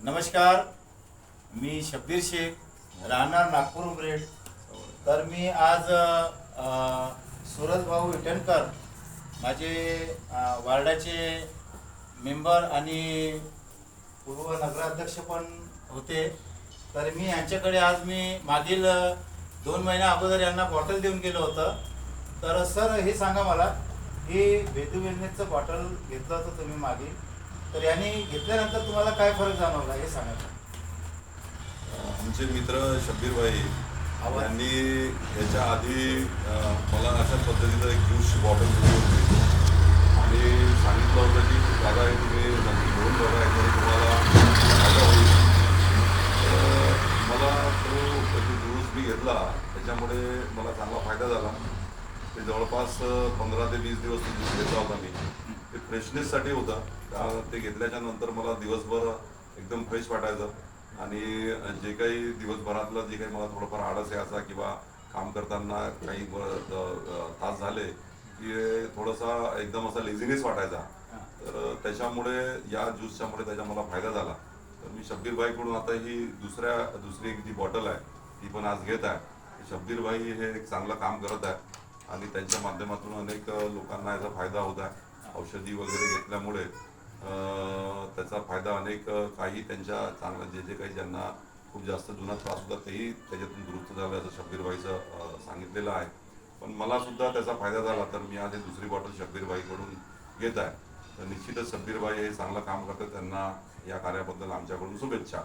नमस्कार, मी शब्बीर शेख, राहणार नागपूर उमरेड. तर मी आज सूरज भाऊ विटणकर माझे वार्डाचे मेंबर आणि पूर्व नगराध्यक्ष पण होते. तर मी यांच्याकडे आज मागील 2 महिन्या अगोदर यांना बॉटल देऊन गेलो होतं. तर सर हे सांगा मला, हे भेदू वेलनेसचं बॉटल घेतलं होतं तुम्ही मागे, तर यांनी घेतल्यानंतर तुम्हाला काय फरक जाणवला हे सांगा. आमचे मित्र शब्बीर भाई यांनी याच्या आधी मला अशा पद्धतीचं एक ज्यूस बॉटल दिली होती आणि सांगितलं होतं की दादा हे तुम्ही नक्की घेऊन बघा, याच्याने तुम्हाला फायदा होईल. मला तो ज्यूस मी घेतला, त्याच्यामुळे मला चांगला फायदा झाला. ते जवळपास 15 ते 20 दिवस तो ज्यूस घेतला होता मी. ते फ्रेशनेससाठी होता. ते घेतल्याच्या नंतर मला दिवसभर एकदम फ्रेश वाटायचं आणि जे काही दिवसभरातलं जे काही मला थोडंफार आळस यायचा किंवा काम करताना काही तास झाले की थोडासा एकदम असा लेझिनेस वाटायचा, तर त्याच्यामुळे या ज्यूसच्यामुळे त्याचा मला फायदा झाला. तर मी शब्बीर भाईकडून आता ही दुसरी एक जी बॉटल आहे ती पण आज घेत आहे. शब्बीर भाई हे एक चांगलं काम करत आहे आणि त्यांच्या माध्यमातून अनेक लोकांना याचा फायदा होत आहे. औषधी वगैरे घेतल्यामुळे त्याचा फायदा अनेक काही त्यांच्या चांगलं जे काही ज्यांना खूप जास्त जुना त्रास होता तेही त्याच्यातून दुरुस्त झालं असं शब्बीर भाईचं सांगितलेलं आहे. पण मला सुद्धा त्याचा फायदा झाला, तर मी आज दुसरी बॉटल शब्बीर भाईकडून घेत आहे. तर निश्चितच शब्बीर भाई हे चांगलं काम करतात, त्यांना या कार्याबद्दल आमच्याकडून शुभेच्छा.